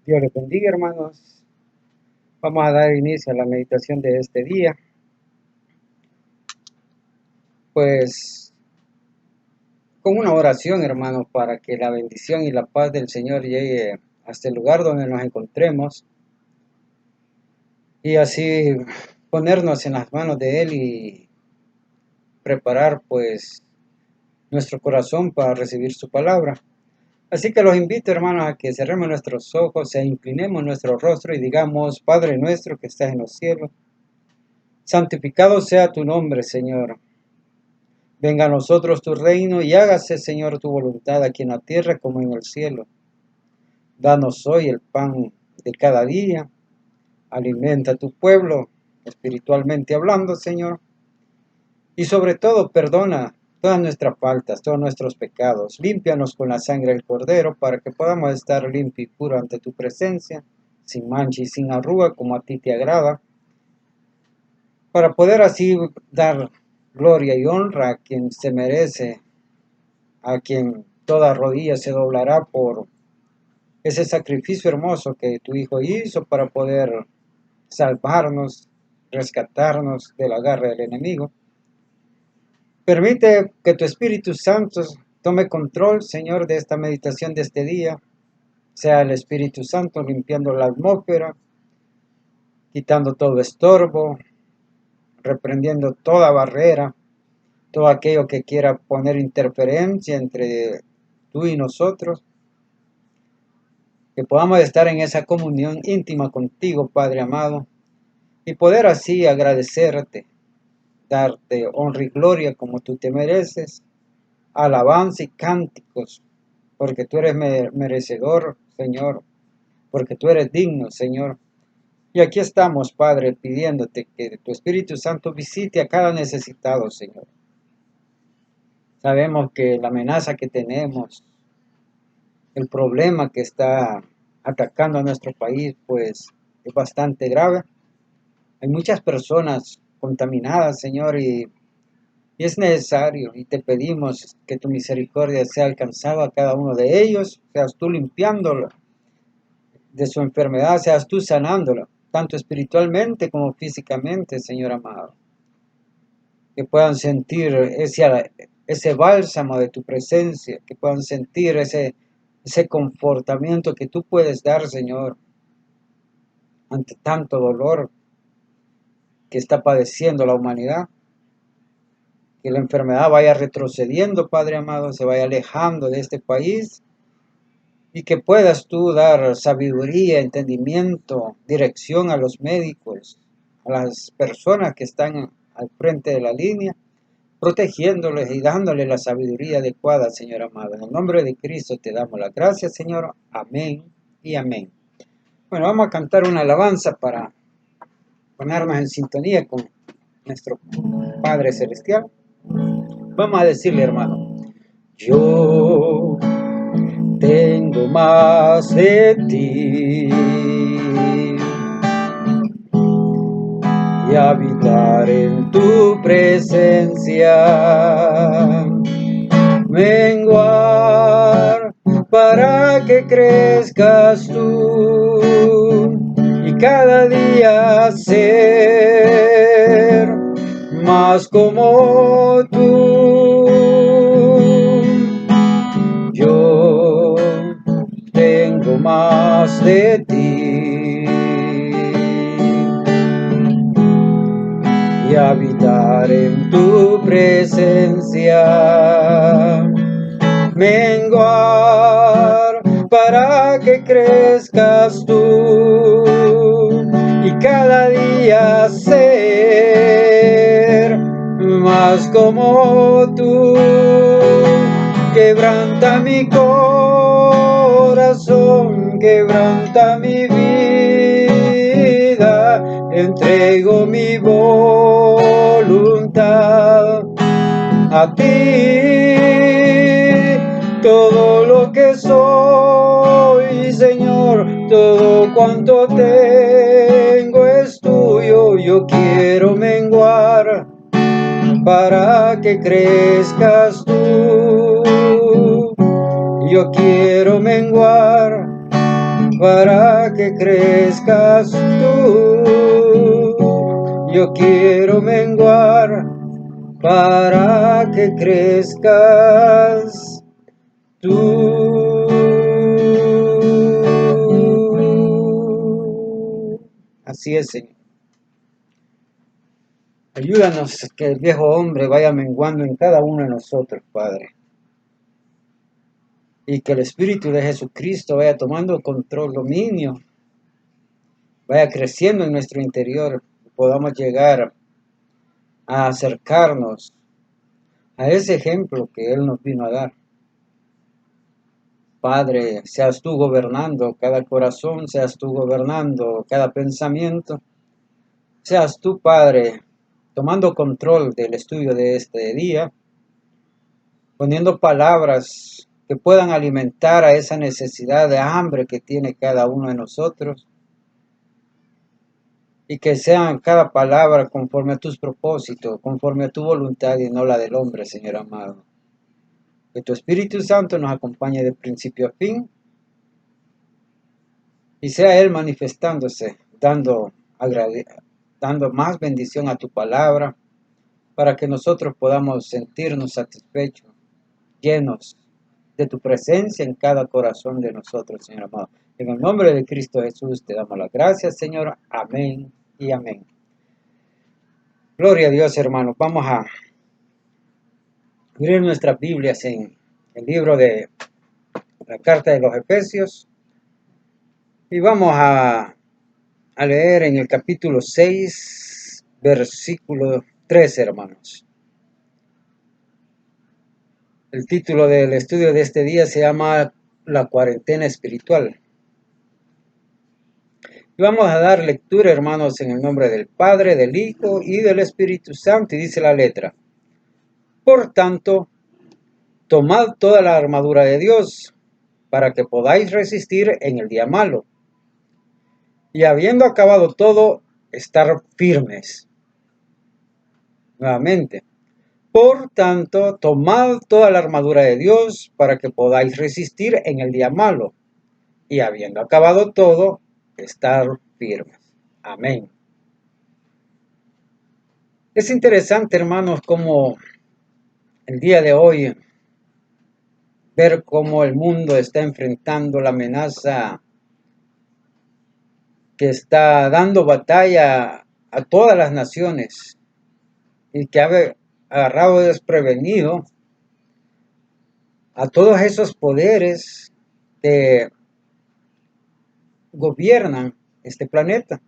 Dios les bendiga, hermanos. Vamos a dar inicio a la meditación de este día. Pues con una oración, hermanos, para que la bendición y la paz del Señor llegue hasta el lugar donde nos encontremos y así ponernos en las manos de Él y preparar pues nuestro corazón para recibir su palabra. Así que los invito, hermanos, a que cerremos nuestros ojos e inclinemos nuestro rostro y digamos: Padre nuestro que estás en los cielos, santificado sea tu nombre, Señor. Venga a nosotros tu reino y hágase, Señor, tu voluntad aquí en la tierra como en el cielo. Danos hoy el pan de cada día. Alimenta a tu pueblo, espiritualmente hablando, Señor. Y sobre todo, perdona todas nuestras faltas, todos nuestros pecados. Límpianos con la sangre del Cordero para que podamos estar limpios y puros ante tu presencia, sin mancha y sin arruga, como a ti te agrada, para poder así dar gloria y honra a quien se merece, a quien toda rodilla se doblará por ese sacrificio hermoso que tu Hijo hizo para poder salvarnos, rescatarnos de la garra del enemigo. Permite que tu Espíritu Santo tome control, Señor, de esta meditación de este día. Sea el Espíritu Santo limpiando la atmósfera, quitando todo estorbo, reprendiendo toda barrera, todo aquello que quiera poner interferencia entre tú y nosotros. Que podamos estar en esa comunión íntima contigo, Padre amado, y poder así agradecerte, darte honra y gloria como tú te mereces, alabanza y cánticos, porque tú eres merecedor, Señor, porque tú eres digno, Señor. Y aquí estamos, Padre, pidiéndote que tu Espíritu Santo visite a cada necesitado, Señor. Sabemos que la amenaza que tenemos, el problema que está atacando a nuestro país, pues es bastante grave. Hay muchas personas contaminadas, Señor, y es necesario y te pedimos que tu misericordia sea alcanzada a cada uno de ellos, seas tú limpiándolo de su enfermedad, seas tú sanándolo, tanto espiritualmente como físicamente, Señor amado. Que puedan sentir ese bálsamo de tu presencia, que puedan sentir ese confortamiento que tú puedes dar, Señor, ante tanto dolor que está padeciendo la humanidad. Que la enfermedad vaya retrocediendo, Padre amado, se vaya alejando de este país y que puedas tú dar sabiduría, entendimiento, dirección a los médicos, a las personas que están al frente de la línea, protegiéndoles y dándoles la sabiduría adecuada, Señor amado. En el nombre de Cristo te damos las gracias, Señor. Amén y amén. Bueno, vamos a cantar una alabanza para ponernos en sintonía con nuestro Padre Celestial. Vamos a decirle, hermano: yo tengo más de ti y habitar en tu presencia, menguar para que crezcas tú y cada día ser más como tú. Yo tengo más de ti y habitar en tu presencia, menguar para que crezcas tú y cada día ser más como tú. Quebranta mi corazón, quebranta mi vida, entrego mi voluntad a ti. Todo lo que soy, Señor, todo cuanto tengo es tuyo. Yo quiero menguar para que crezcas tú. Yo quiero menguar para que crezcas tú. Yo quiero menguar para que crezcas tú. Así es, Señor. Ayúdanos que el viejo hombre vaya menguando en cada uno de nosotros, Padre. Y que el Espíritu de Jesucristo vaya tomando control, dominio, vaya creciendo en nuestro interior, y podamos llegar a acercarnos a ese ejemplo que Él nos vino a dar. Padre, seas tú gobernando cada corazón, seas tú gobernando cada pensamiento, seas tú, Padre, tomando control del estudio de este día, poniendo palabras que puedan alimentar a esa necesidad de hambre que tiene cada uno de nosotros, y que sean cada palabra conforme a tus propósitos, conforme a tu voluntad y no la del hombre, Señor amado. Que tu Espíritu Santo nos acompañe de principio a fin y sea Él manifestándose, dando más bendición a tu palabra, para que nosotros podamos sentirnos satisfechos, llenos de tu presencia en cada corazón de nosotros, Señor amado. En el nombre de Cristo Jesús te damos las gracias, Señor. Amén y amén. Gloria a Dios, hermanos. Vamos a abrir nuestras Biblias en el libro de la carta de los Efesios y vamos a leer en el capítulo 6, versículo 13, hermanos. El título del estudio de este día se llama La cuarentena espiritual. Y vamos a dar lectura, hermanos, en el nombre del Padre, del Hijo y del Espíritu Santo. Y dice la letra: Por tanto, tomad toda la armadura de Dios, para que podáis resistir en el día malo. Y habiendo acabado todo, estar firmes. Nuevamente. Por tanto, tomad toda la armadura de Dios para que podáis resistir en el día malo, y habiendo acabado todo, estar firmes. Amén. Es interesante, hermanos, como el día de hoy, ver cómo el mundo está enfrentando la amenaza que está dando batalla a todas las naciones y que ha agarrado desprevenido a todos esos poderes que gobiernan este planeta.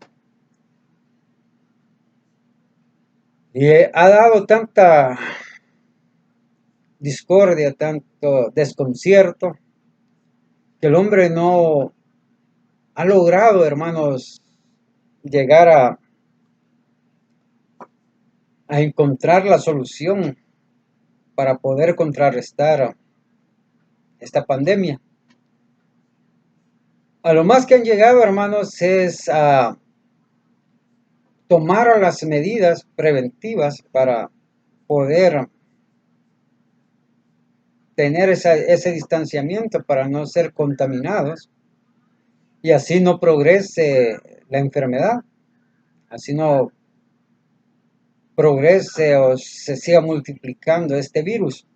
Y ha dado tanta discordia, tanto desconcierto, que el hombre no ha logrado, hermanos, llegar a encontrar la solución para poder contrarrestar esta pandemia. A lo más que han llegado, hermanos, es a tomar las medidas preventivas para poder tener ese distanciamiento para no ser contaminados y así no progrese la enfermedad, así no progrese o se siga multiplicando este virus.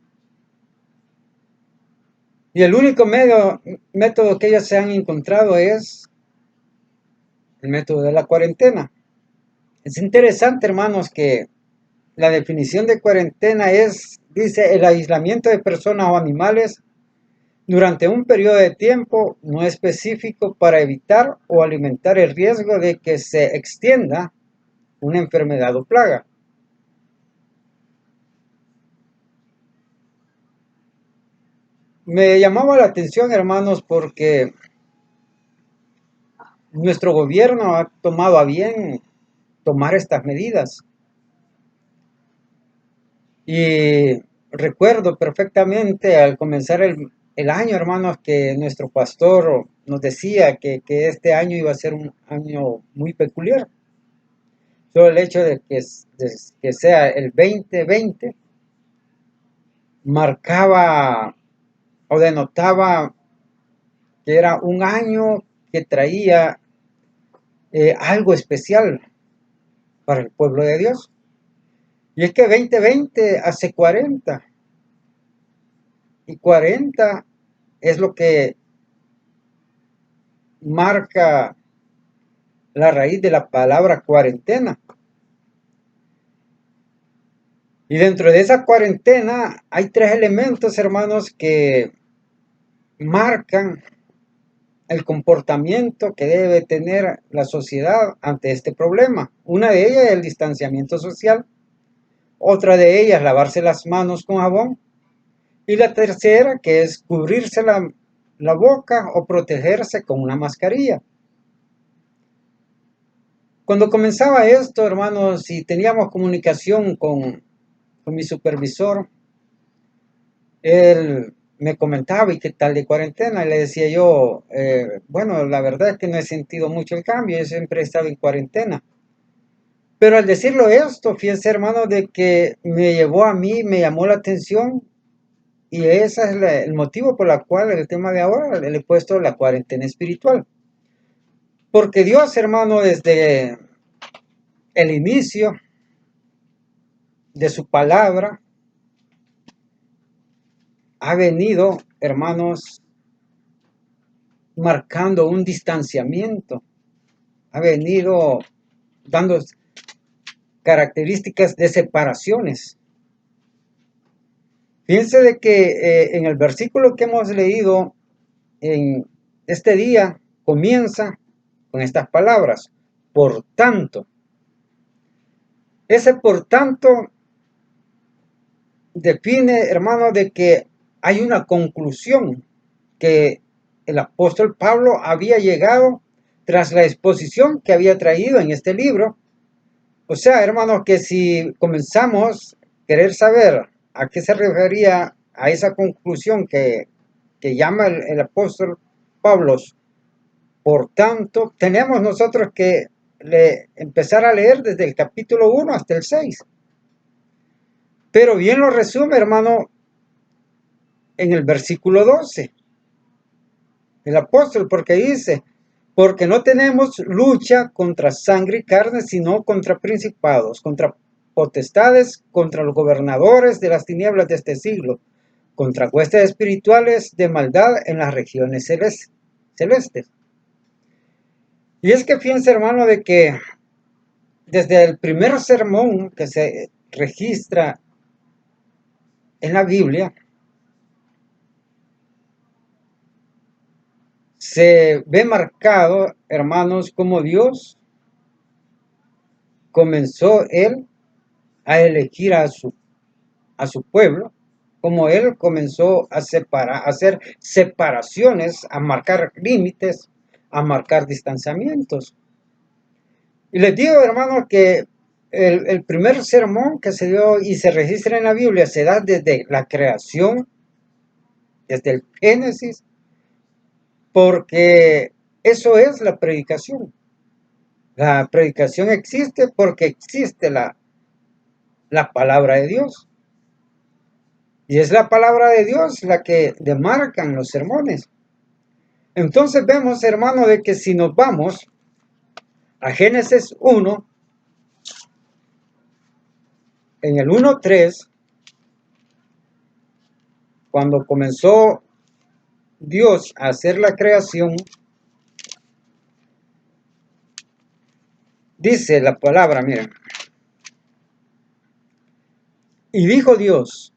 Y el único método que ellos se han encontrado es el método de la cuarentena. Es interesante, hermanos, que la definición de cuarentena dice, el aislamiento de personas o animales durante un periodo de tiempo no específico para evitar o alimentar el riesgo de que se extienda una enfermedad o plaga. Me llamaba la atención, hermanos, porque nuestro gobierno ha tomado a bien tomar estas medidas. Y recuerdo perfectamente al comenzar el año, hermanos, que nuestro pastor nos decía que este año iba a ser un año muy peculiar. Solo el hecho de que sea el 2020 marcaba o denotaba que era un año que traía algo especial para el pueblo de Dios. Y es que 2020 hace 40, y 40 es lo que marca la raíz de la palabra cuarentena. Y dentro de esa cuarentena hay tres elementos, hermanos, que marcan el comportamiento que debe tener la sociedad ante este problema. Una de ellas es el distanciamiento social, otra de ellas lavarse las manos con jabón, y la tercera que es cubrirse la boca o protegerse con una mascarilla. Cuando comenzaba esto, hermanos, y teníamos comunicación con mi supervisor, él me comentaba, ¿y qué tal de cuarentena? Y le decía yo, bueno, la verdad es que no he sentido mucho el cambio, yo siempre he estado en cuarentena. Pero al decirlo esto, fíjense, hermano, de que me llevó a mí, me llamó la atención, y ese es el motivo por el cual el tema de ahora le he puesto la cuarentena espiritual. Porque Dios, hermano, desde el inicio de su palabra, ha venido, hermanos, marcando un distanciamiento, ha venido dando características de separaciones. Fíjense de que en el versículo que hemos leído en este día comienza con estas palabras, por tanto. Ese por tanto define, hermano, de que hay una conclusión que el apóstol Pablo había llegado tras la exposición que había traído en este libro. O sea, hermanos, que si comenzamos a querer saber a qué se refería a esa conclusión que llama el apóstol Pablo, por tanto, tenemos nosotros que empezar a leer desde el capítulo 1 hasta el 6. Pero bien lo resume, hermano, en el versículo 12. El apóstol, porque dice, porque no tenemos lucha contra sangre y carne, sino contra principados, contra potestades, contra los gobernadores de las tinieblas de este siglo, contra huestes espirituales de maldad en las regiones celestes. Y es que fíjense, hermano, de que desde el primer sermón que se registra en la Biblia, se ve marcado, hermanos, como Dios comenzó él a elegir a su pueblo, como él comenzó a separar, a hacer separaciones, a marcar límites, a marcar distanciamientos. Y les digo, hermanos, que el primer sermón que se dio y se registra en la Biblia se da desde la creación, desde el Génesis, porque eso es la predicación. La predicación existe porque existe la palabra de Dios. Y es la palabra de Dios la que demarcan los sermones. Entonces vemos, hermano, de que si nos vamos a Génesis 1, en el 1:3, cuando comenzó Dios a hacer la creación, dice la palabra, miren, y dijo Dios,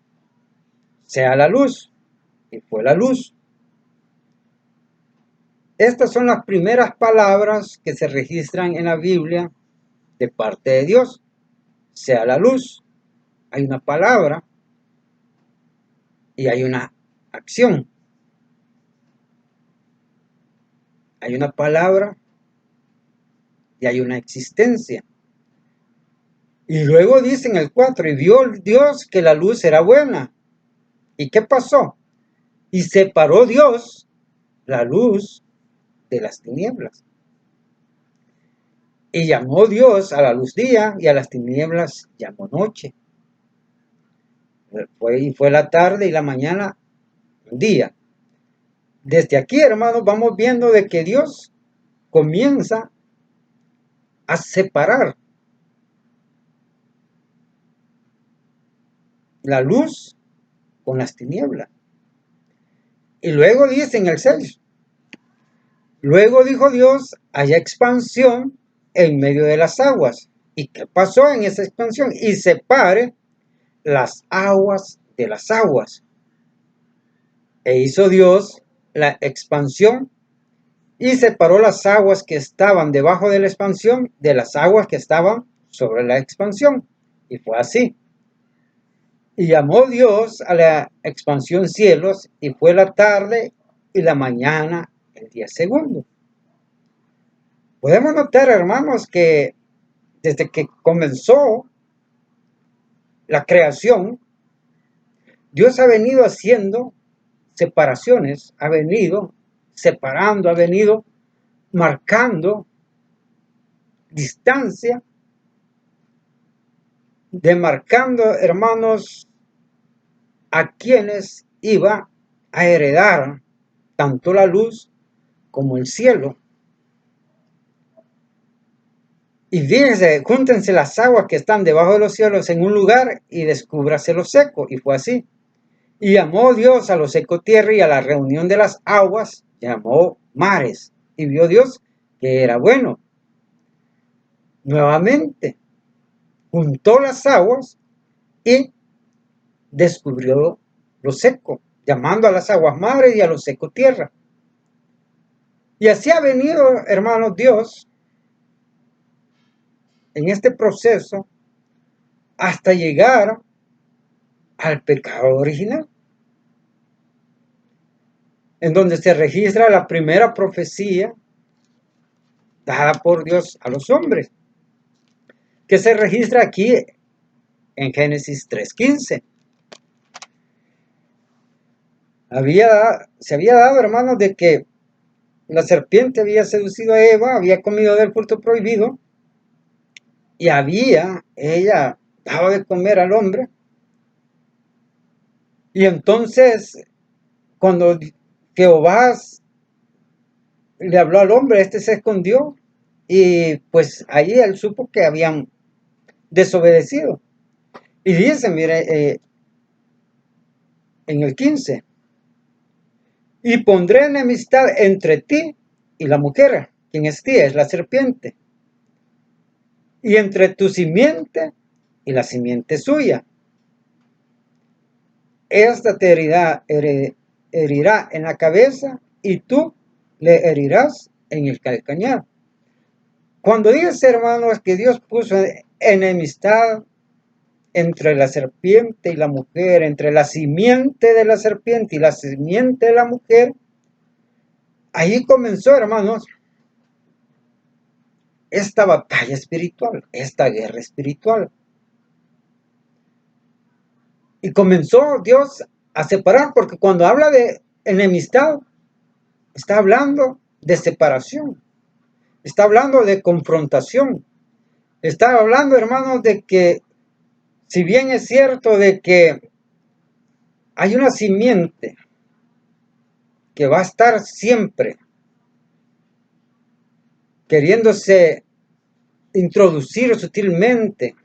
sea la luz, y fue la luz. Estas son las primeras palabras que se registran en la Biblia de parte de Dios, sea la luz. Hay una palabra y hay una acción. Hay una palabra y hay una existencia. Y luego dice en el 4, y vio Dios que la luz era buena. ¿Y qué pasó? Y separó Dios la luz de las tinieblas. Y llamó Dios a la luz día y a las tinieblas llamó noche. Y fue la tarde y la mañana día. Desde aquí, hermanos, vamos viendo de que Dios comienza a separar la luz con las tinieblas. Y luego dice en el 6, luego dijo Dios, haya expansión en medio de las aguas. ¿Y qué pasó en esa expansión? Y separe las aguas de las aguas. E hizo Dios la expansión y separó las aguas que estaban debajo de la expansión de las aguas que estaban sobre la expansión. Y fue así. Y llamó Dios a la expansión cielos, y fue la tarde y la mañana el día segundo. Podemos notar, hermanos, que desde que comenzó la creación, Dios ha venido haciendo separaciones, ha venido separando, ha venido marcando distancia, demarcando, hermanos, a quienes iba a heredar tanto la luz como el cielo. Y fíjense, júntense las aguas que están debajo de los cielos en un lugar y descúbrase lo seco. Y fue así. Y llamó Dios a lo seco tierra, y a la reunión de las aguas llamó mares. Y vio Dios que era bueno. Nuevamente juntó las aguas y descubrió lo seco, llamando a las aguas mares y a lo seco tierra. Y así ha venido, hermanos, Dios en este proceso hasta llegar al pecado original, en donde se registra la primera profecía dada por Dios a los hombres, que se registra aquí en Génesis 3:15. Se había dado, hermanos, de que la serpiente había seducido a Eva, había comido del fruto prohibido, y ella dado de comer al hombre. Y entonces, cuando Jehová le habló al hombre, este se escondió, y pues ahí él supo que habían desobedecido. Y dice, mire, en el 15, y pondré enemistad entre ti y la mujer, quien es tía, es la serpiente, y entre tu simiente y la simiente suya. Esta te herirá en la cabeza, y tú le herirás en el calcañar. Cuando dice, hermanos, que Dios puso enemistad entre la serpiente y la mujer, entre la simiente de la serpiente y la simiente de la mujer, ahí comenzó, hermanos, esta batalla espiritual, esta guerra espiritual. Y comenzó Dios a separar, porque cuando habla de enemistad, está hablando de separación, está hablando de confrontación, está hablando, hermanos, de que si bien es cierto de que hay una simiente que va a estar siempre queriéndose introducir sutilmente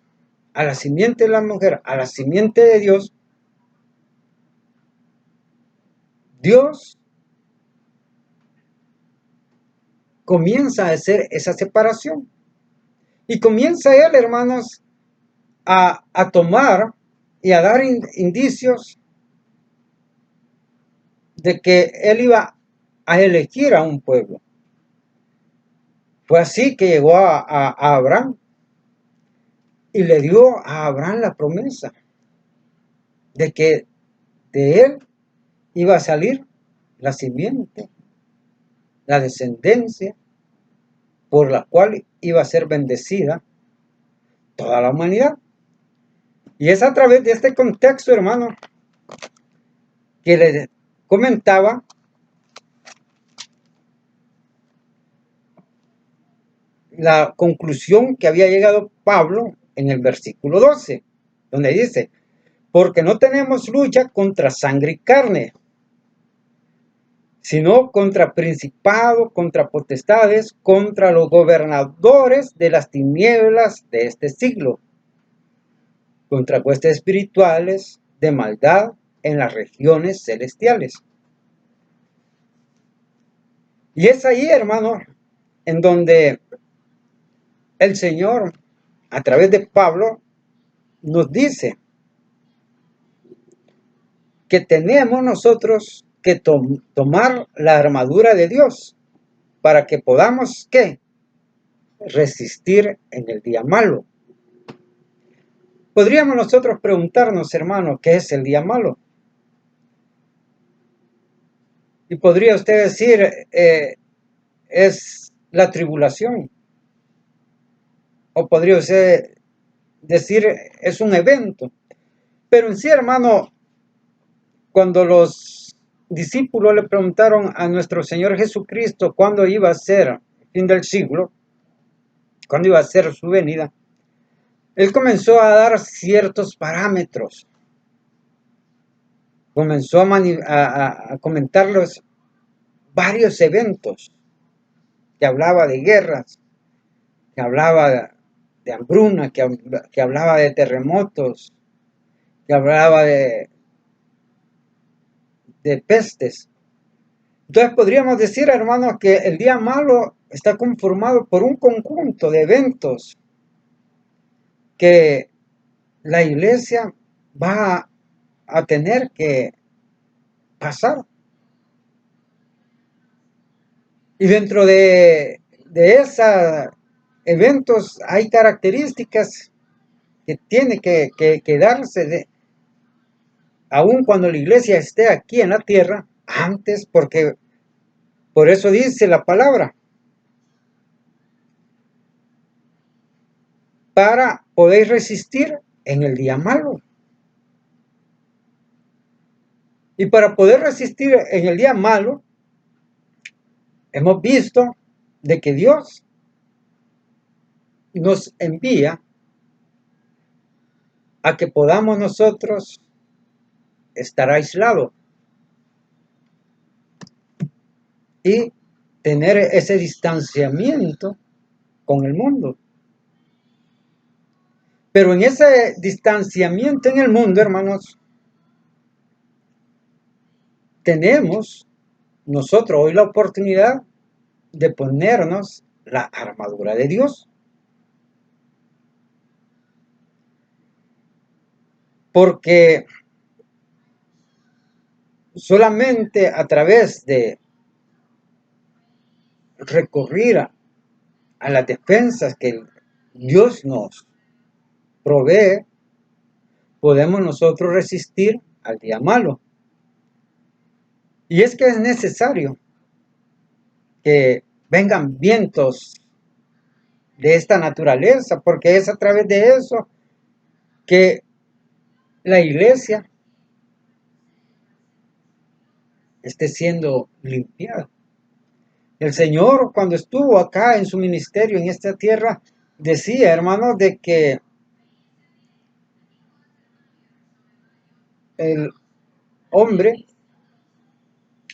a la simiente de la mujer, a la simiente de Dios, Dios comienza a hacer esa separación. Y comienza él, hermanos, a tomar y a dar indicios de que él iba a elegir a un pueblo. Fue así que llegó a Abraham y le dio a Abraham la promesa de que de él iba a salir la simiente, la descendencia, por la cual iba a ser bendecida toda la humanidad. Y es a través de este contexto, hermano, que les comentaba la conclusión que había llegado Pablo en el versículo 12, donde dice, porque no tenemos lucha contra sangre y carne, sino contra principados, contra potestades, contra los gobernadores de las tinieblas de este siglo, contra huestes espirituales de maldad en las regiones celestiales. Y es ahí, hermano, en donde el Señor, a través de Pablo, nos dice que tenemos nosotros que tomar la armadura de Dios para que podamos, ¿qué? Resistir en el día malo. Podríamos nosotros preguntarnos, hermano, ¿qué es el día malo? Y podría usted decir, es la tribulación. O podría usted decir, es un evento. Pero en sí, hermano, cuando los discípulos le preguntaron a nuestro Señor Jesucristo cuándo iba a ser el fin del siglo, cuándo iba a ser su venida, Él comenzó a dar ciertos parámetros. Comenzó a comentarlos varios eventos, que hablaba de guerras, que hablaba de hambruna, que hablaba de terremotos, que hablaba de pestes. Entonces podríamos decir, hermanos, que el día malo está conformado por un conjunto de eventos que la iglesia va a tener que pasar. Y dentro de esos eventos hay características que tiene que darse aun cuando la iglesia esté aquí en la tierra, antes, porque por eso dice la palabra, para poder resistir en el día malo. Y para poder resistir en el día malo, hemos visto de que Dios nos envía a que podamos nosotros estar aislados y tener ese distanciamiento con el mundo. Pero en ese distanciamiento en el mundo, hermanos, tenemos nosotros hoy la oportunidad de ponernos la armadura de Dios. Porque solamente a través de recurrir a las defensas que Dios nos provee, podemos nosotros resistir al día malo. Y es que es necesario que vengan vientos de esta naturaleza, porque es a través de eso que la iglesia esté siendo limpiada. El Señor, cuando estuvo acá en su ministerio en esta tierra, decía, hermanos, de que el hombre,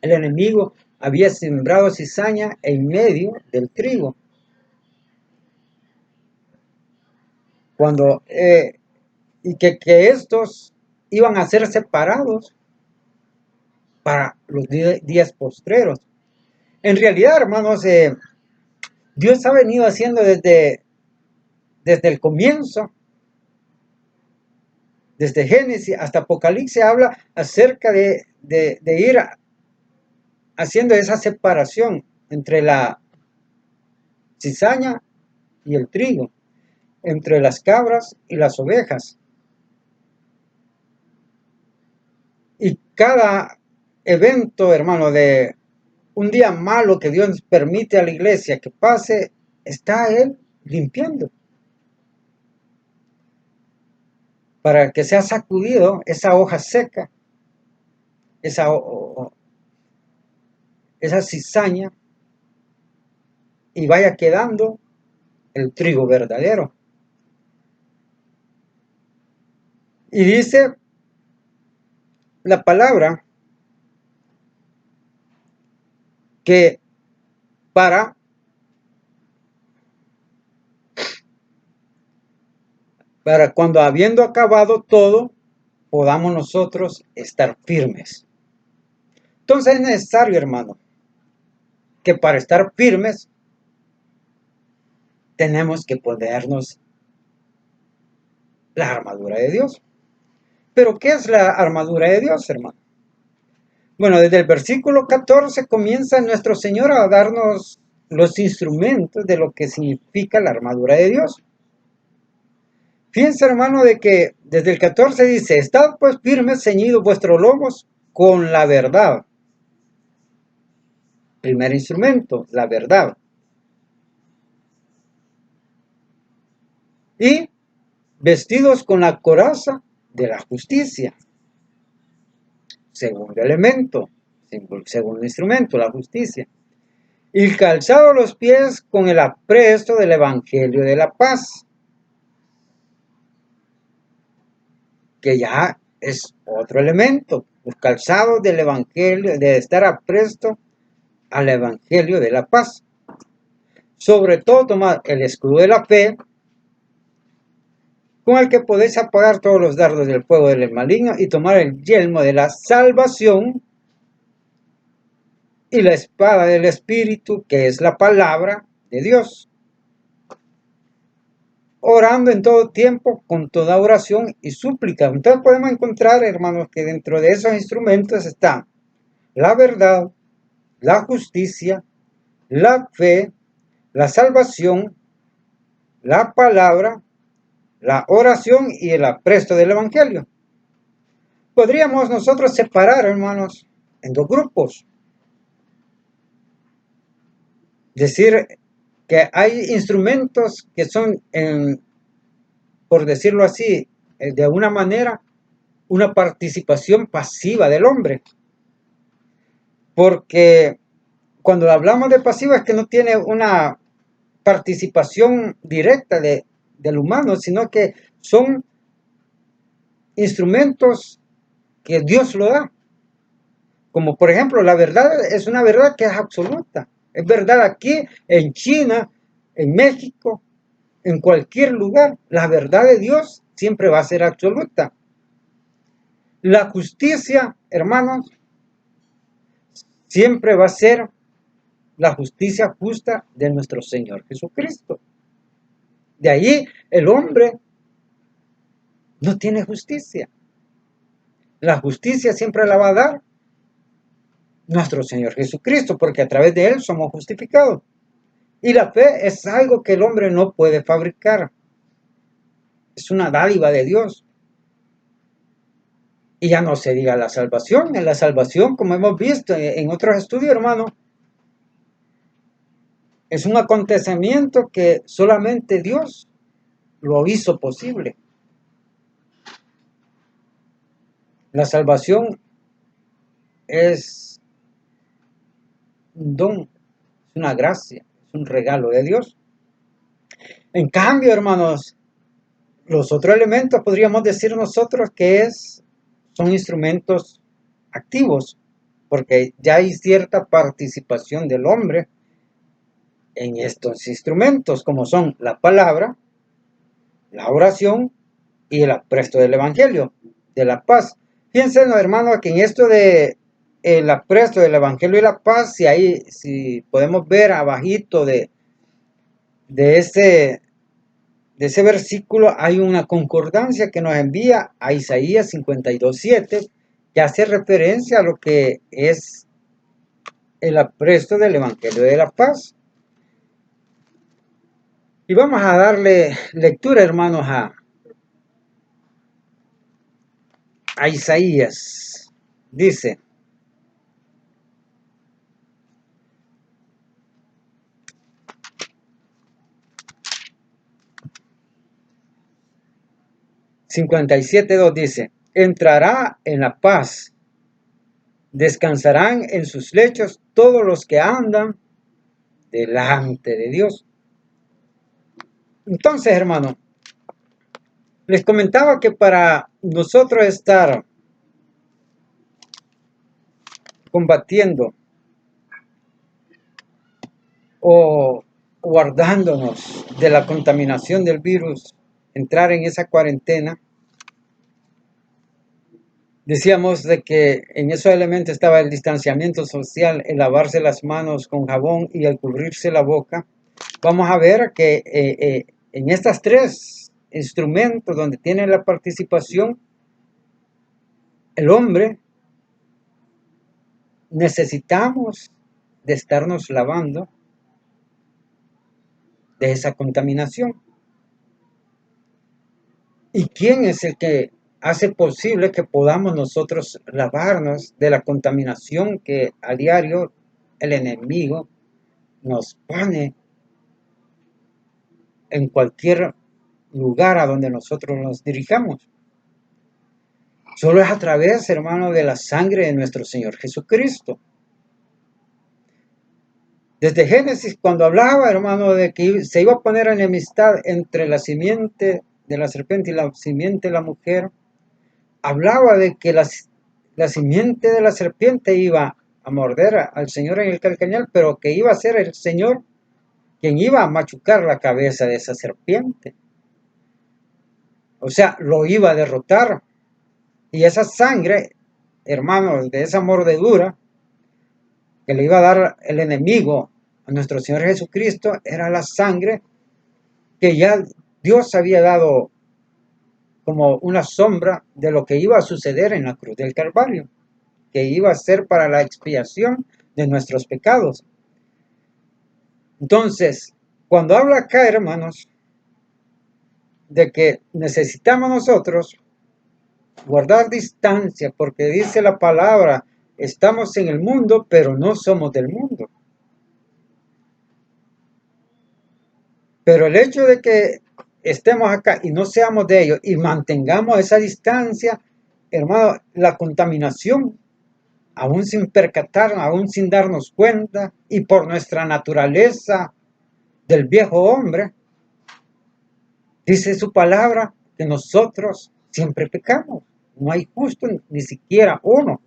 el enemigo, había sembrado cizaña en medio del trigo. Cuando, y que estos iban a ser separados para los días postreros. En realidad, hermanos, Dios ha venido haciendo desde el comienzo, desde Génesis hasta Apocalipsis, habla acerca de ir haciendo esa separación entre la cizaña y el trigo, entre las cabras y las ovejas. Y cada evento, hermano, de un día malo que Dios permite a la iglesia que pase, está Él limpiando. Para que sea sacudido esa hoja seca, esa cizaña, y vaya quedando el trigo verdadero. Y dice la palabra que para cuando habiendo acabado todo, podamos nosotros estar firmes. Entonces es necesario, hermano, que para estar firmes tenemos que ponernos la armadura de Dios. ¿Pero qué es la armadura de Dios, hermano? Bueno, desde el versículo 14 comienza nuestro Señor a darnos los instrumentos de lo que significa la armadura de Dios. Fíjense, hermano, de que desde el 14 dice, estad pues firmes, ceñidos vuestros lomos con la verdad. Primer instrumento, la verdad. Y vestidos con la coraza de la justicia. Segundo elemento, segundo instrumento, la justicia. Y calzado los pies con el apresto del evangelio de la paz. Que ya es otro elemento, los calzados del evangelio, de estar apresto al evangelio de la paz. Sobre todo tomar el escudo de la fe, con el que podéis apagar todos los dardos del fuego del maligno, y tomar el yelmo de la salvación y la espada del Espíritu, que es la palabra de Dios. Orando en todo tiempo, con toda oración y súplica. Entonces podemos encontrar, hermanos, que dentro de esos instrumentos está la verdad, la justicia, la fe, la salvación, la palabra, la oración y el apresto del evangelio. Podríamos nosotros separar, hermanos, en dos grupos. Decir que hay instrumentos que son, por decirlo así, de alguna manera, una participación pasiva del hombre. Porque cuando hablamos de pasiva es que no tiene una participación directa del humano, sino que son instrumentos que Dios lo da. Como por ejemplo, la verdad es una verdad que es absoluta. Es verdad aquí, en China, en México, en cualquier lugar. La verdad de Dios siempre va a ser absoluta. La justicia, hermanos, siempre va a ser la justicia justa de nuestro Señor Jesucristo. De ahí el hombre no tiene justicia. La justicia siempre la va a dar nuestro Señor Jesucristo, porque a través de Él somos justificados. Y la fe es algo que el hombre no puede fabricar. Es una dádiva de Dios. Y ya no se diga la salvación. En la salvación, como hemos visto en otros estudios, hermano, es un acontecimiento que solamente Dios lo hizo posible. La salvación es un don, es una gracia, es un regalo de Dios. En cambio, hermanos, los otros elementos podríamos decir nosotros que son instrumentos activos, porque ya hay cierta participación del hombre en estos instrumentos, como son la palabra, la oración y el apresto del evangelio, de la paz. Fíjense, hermanos, que en esto de el apresto del evangelio y la paz, si podemos ver abajito de ese versículo, hay una concordancia que nos envía a Isaías 52:7, que hace referencia a lo que es el apresto del evangelio de la paz. Y vamos a darle lectura, hermanos, a Isaías. Dice: (57:2) dice: entrará en la paz, descansarán en sus lechos todos los que andan delante de Dios. Entonces, hermano, les comentaba que para nosotros estar combatiendo o guardándonos de la contaminación del virus, entrar en esa cuarentena. Decíamos de que en esos elementos estaba el distanciamiento social, el lavarse las manos con jabón y el cubrirse la boca. Vamos a ver que en estos tres instrumentos donde tiene la participación, el hombre, necesitamos de estarnos lavando de esa contaminación. ¿Y quién es el que hace posible que podamos nosotros lavarnos de la contaminación que a diario el enemigo nos pone en cualquier lugar a donde nosotros nos dirijamos? Solo es a través, hermano, de la sangre de nuestro Señor Jesucristo. Desde Génesis, cuando hablaba, hermano, de que se iba a poner enemistad entre la simiente de la serpiente y la simiente de la mujer, hablaba de que la simiente de la serpiente iba a morder al Señor en el calcañal, pero que iba a ser el Señor quien iba a machucar la cabeza de esa serpiente. O sea, lo iba a derrotar. Y esa sangre, hermanos, de esa mordedura que le iba a dar el enemigo a nuestro Señor Jesucristo, era la sangre que ya Dios había dado como una sombra de lo que iba a suceder en la cruz del Calvario, que iba a ser para la expiación de nuestros pecados. Entonces, cuando habla acá, hermanos, de que necesitamos nosotros guardar distancia, porque dice la palabra, estamos en el mundo, pero no somos del mundo. Pero el hecho de que estemos acá y no seamos de ellos y mantengamos esa distancia, hermano, la contaminación, aún sin percatarnos, aún sin darnos cuenta, y por nuestra naturaleza del viejo hombre, dice su palabra que nosotros siempre pecamos. No hay justo ni siquiera uno.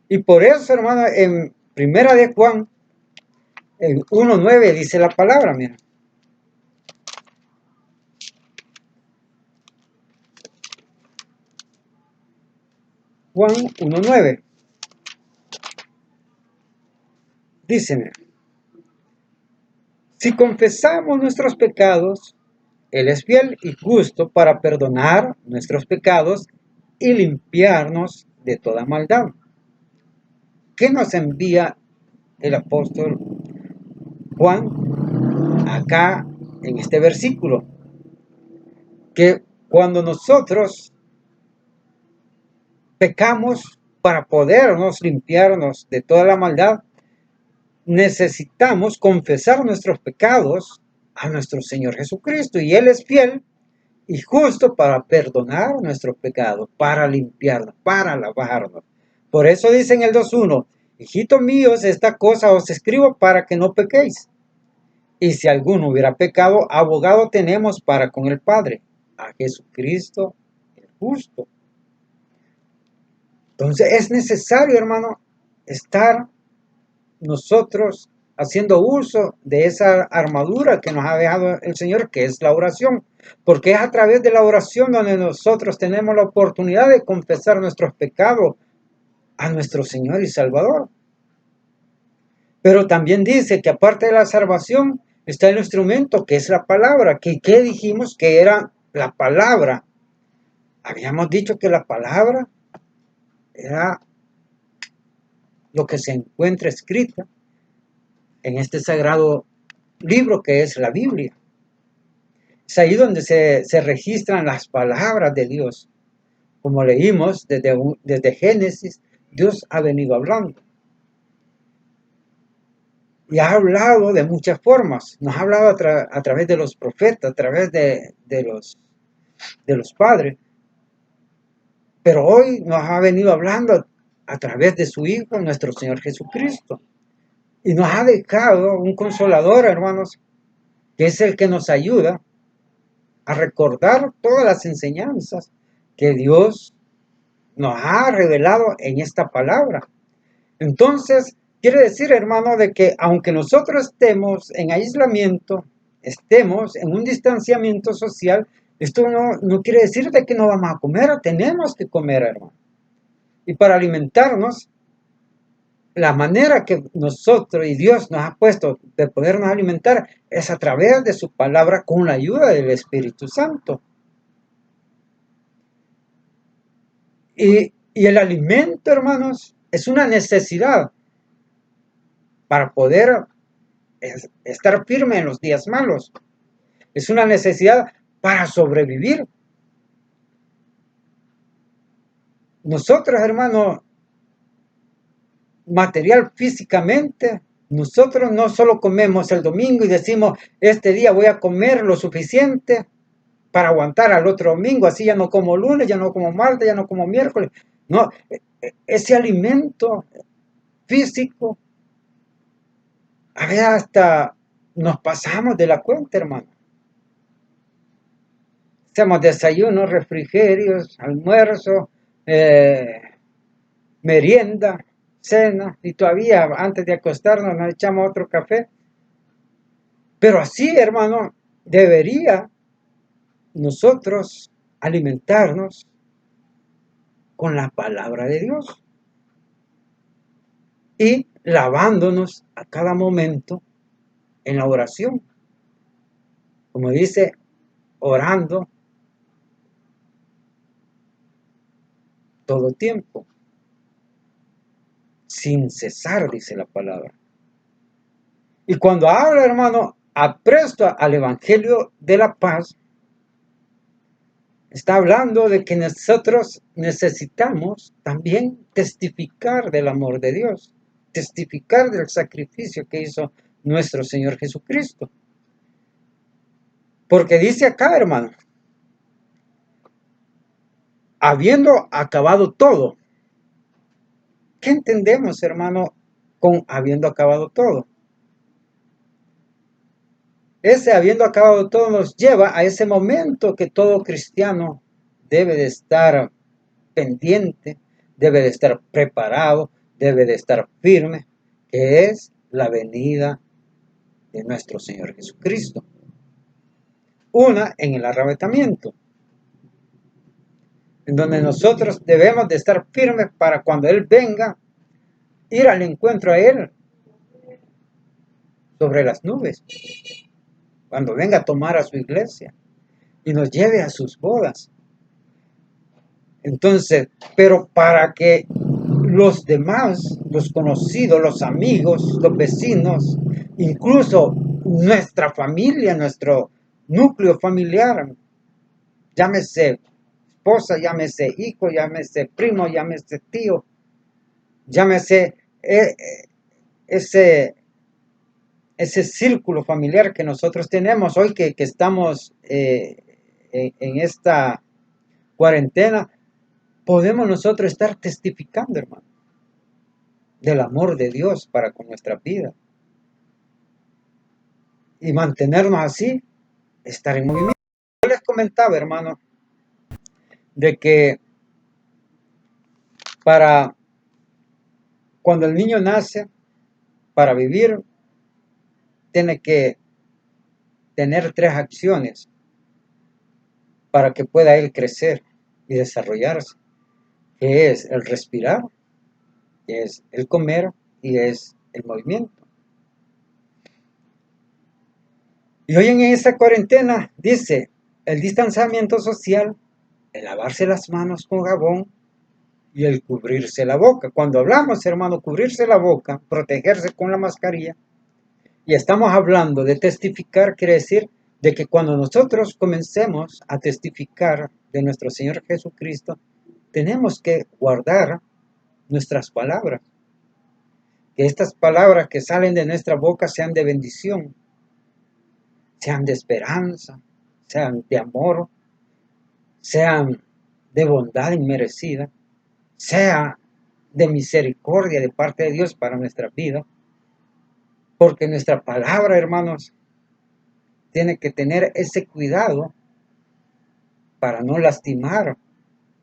Y por eso, hermano, en Primera de Juan, en 1:9 dice la palabra, mira. Juan 1:9. Dice, mira, si confesamos nuestros pecados, Él es fiel y justo para perdonar nuestros pecados y limpiarnos de toda maldad. ¿Qué nos envía el apóstol Juan acá en este versículo? Que cuando nosotros pecamos, para podernos limpiarnos de toda la maldad, necesitamos confesar nuestros pecados a nuestro Señor Jesucristo, y Él es fiel y justo para perdonar nuestros pecados, para limpiarnos, para lavarnos. Por eso dice en el 2:1, hijitos míos, esta cosa os escribo para que no pequéis. Y si alguno hubiera pecado, abogado tenemos para con el Padre, a Jesucristo el justo. Entonces es necesario, hermano, estar nosotros haciendo uso de esa armadura que nos ha dejado el Señor, que es la oración, porque es a través de la oración donde nosotros tenemos la oportunidad de confesar nuestros pecados a nuestro Señor y Salvador. Pero también dice que aparte de la salvación está el instrumento que es la palabra, que ¿qué dijimos? Que era la palabra. Habíamos dicho que la palabra era lo que se encuentra escrita en este sagrado libro que es la Biblia. Es ahí donde se registran las palabras de Dios. Como leímos desde Génesis, Dios ha venido hablando. Y ha hablado de muchas formas. Nos ha hablado a través de los profetas, a través de los padres. Pero hoy nos ha venido hablando a través de su Hijo, nuestro Señor Jesucristo. Y nos ha dejado un consolador, hermanos, que es el que nos ayuda a recordar todas las enseñanzas que Dios nos ha revelado en esta palabra. Entonces, Quiere decir, hermano, de que aunque nosotros estemos en aislamiento, estemos en un distanciamiento social, esto no quiere decir de que no vamos a comer, tenemos que comer, hermano. Y para alimentarnos, la manera que nosotros y Dios nos ha puesto de podernos alimentar es a través de su palabra con la ayuda del Espíritu Santo. Y el alimento, hermanos, es una necesidad para poder estar firme en los días malos. Es una necesidad para sobrevivir. Nosotros, hermanos, material físicamente, nosotros no solo comemos el domingo y decimos, este día voy a comer lo suficiente para aguantar al otro domingo, así ya no como lunes, ya no como martes, ya no como miércoles. No, ese alimento físico, a veces hasta nos pasamos de la cuenta, hermano. Hacemos desayunos, refrigerios, almuerzo, merienda, cena, y todavía antes de acostarnos nos echamos otro café. Pero así, hermano, debería nosotros alimentarnos con la palabra de Dios y lavándonos a cada momento en la oración. Como dice, orando todo tiempo, sin cesar, dice la palabra. Y cuando habla, hermano, apresto al Evangelio de la paz, está hablando de que nosotros necesitamos también testificar del amor de Dios, testificar del sacrificio que hizo nuestro Señor Jesucristo. Porque dice acá, hermano, habiendo acabado todo. ¿Qué entendemos, hermano, con habiendo acabado todo? Ese habiendo acabado todo nos lleva a ese momento que todo cristiano debe de estar pendiente, debe de estar preparado, debe de estar firme, que es la venida de nuestro Señor Jesucristo. Una, en el arrebatamiento, en donde nosotros debemos de estar firmes para cuando Él venga, ir al encuentro a Él sobre las nubes, cuando venga a tomar a su iglesia y nos lleve a sus bodas. Entonces, pero para que los demás, los conocidos, los amigos, los vecinos, incluso nuestra familia, nuestro núcleo familiar, llámese esposa, llámese hijo, llámese primo, llámese tío, llámese ese círculo familiar que nosotros tenemos hoy que estamos en esta cuarentena, podemos nosotros estar testificando, hermano, del amor de Dios para con nuestra vida. Y mantenernos así, estar en movimiento. Yo les comentaba, hermano, de que para cuando el niño nace, para vivir, tiene que tener 3 acciones para que pueda él crecer y desarrollarse, que es el respirar, que es el comer y es el movimiento. Y hoy en esta cuarentena dice el distanciamiento social, el lavarse las manos con jabón y el cubrirse la boca. Cuando hablamos, hermano, cubrirse la boca, protegerse con la mascarilla, y estamos hablando de testificar, quiere decir de que cuando nosotros comencemos a testificar de nuestro Señor Jesucristo, tenemos que guardar nuestras palabras. Que estas palabras que salen de nuestra boca sean de bendición, sean de esperanza, sean de amor, sean de bondad inmerecida, sea de misericordia de parte de Dios para nuestra vida. Porque nuestra palabra, hermanos, tiene que tener ese cuidado para no lastimar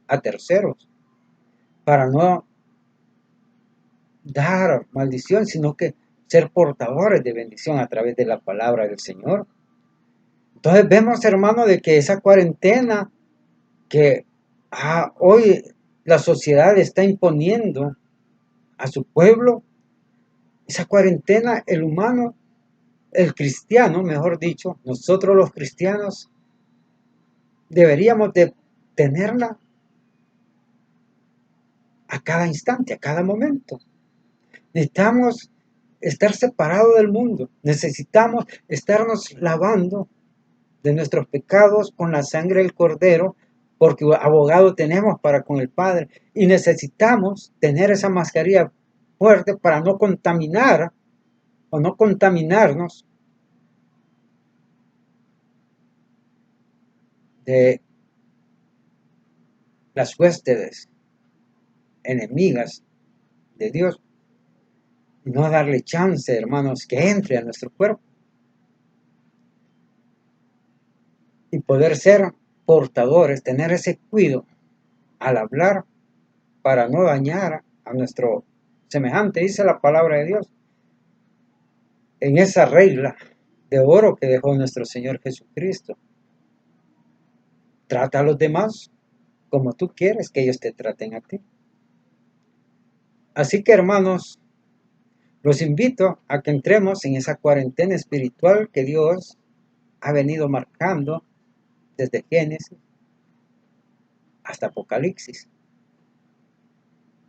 a terceros, para no dar maldición, sino que ser portadores de bendición a través de la palabra del Señor. Entonces vemos, hermano, de que esa cuarentena que hoy la sociedad está imponiendo a su pueblo, esa cuarentena, el humano, el cristiano, mejor dicho, nosotros los cristianos, deberíamos de tenerla a cada instante, a cada momento. Necesitamos estar separados del mundo, necesitamos estarnos lavando de nuestros pecados con la sangre del Cordero, porque abogado tenemos para con el Padre, y necesitamos tener esa mascarilla fuerte para no contaminar o no contaminarnos de las huestes enemigas de Dios, y no darle chance, hermanos, que entre a nuestro cuerpo y poder ser portadores, tener ese cuidado al hablar para no dañar a nuestro semejante, dice la palabra de Dios, en esa regla de oro que dejó nuestro Señor Jesucristo. Trata a los demás como tú quieres que ellos te traten a ti. Así que, hermanos, los invito a que entremos en esa cuarentena espiritual que Dios ha venido marcando desde Génesis hasta Apocalipsis.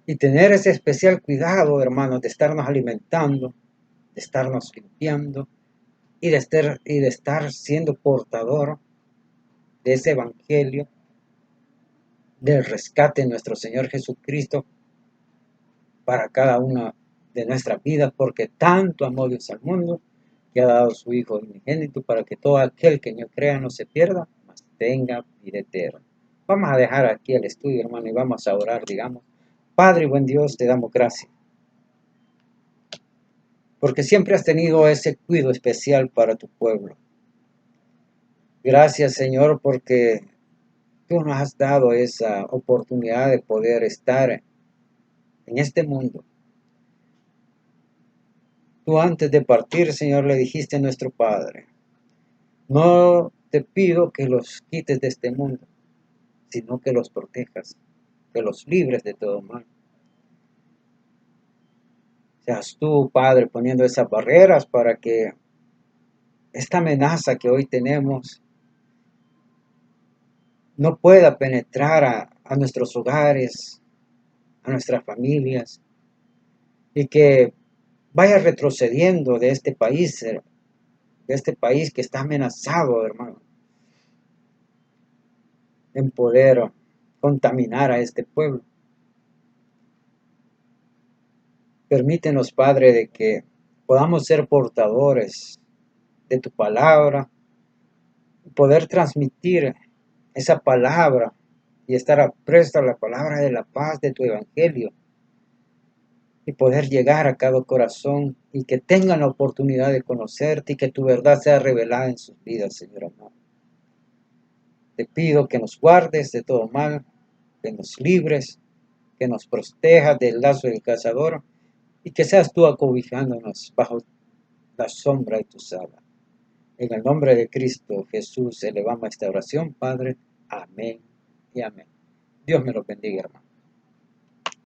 Y tener ese especial cuidado, hermanos, de estarnos alimentando, de estarnos limpiando y de estar siendo portador de ese evangelio del rescate de nuestro Señor Jesucristo para cada una de nuestras vidas, porque tanto amó Dios al mundo que ha dado su Hijo unigénito para que todo aquel que no crea no se pierda, mas tenga vida eterna. Vamos a dejar aquí el estudio, hermano, y vamos a orar, digamos. Padre, buen Dios, te damos gracias, porque siempre has tenido ese cuidado especial para tu pueblo. Gracias, Señor, porque tú nos has dado esa oportunidad de poder estar en este mundo. Tú antes de partir, Señor, le dijiste a nuestro Padre, no te pido que los quites de este mundo, sino que los protejas, que los libres de todo mal. Seas tú, Padre, poniendo esas barreras para que esta amenaza que hoy tenemos no pueda penetrar a nuestros hogares, a nuestras familias, y que vaya retrocediendo de este país que está amenazado, hermano, en poder contaminar a este pueblo. Permítenos, Padre, de que podamos ser portadores de tu palabra, poder transmitir esa palabra y estar apresto a la palabra de la paz de tu evangelio y poder llegar a cada corazón y que tengan la oportunidad de conocerte y que tu verdad sea revelada en sus vidas, Señor amado. Te pido que nos guardes de todo mal, que nos libres, que nos protejas del lazo del cazador y que seas tú acobijándonos bajo la sombra de tus alas. En el nombre de Cristo Jesús elevamos esta oración, Padre. Amén y amén. Dios me lo bendiga, hermano.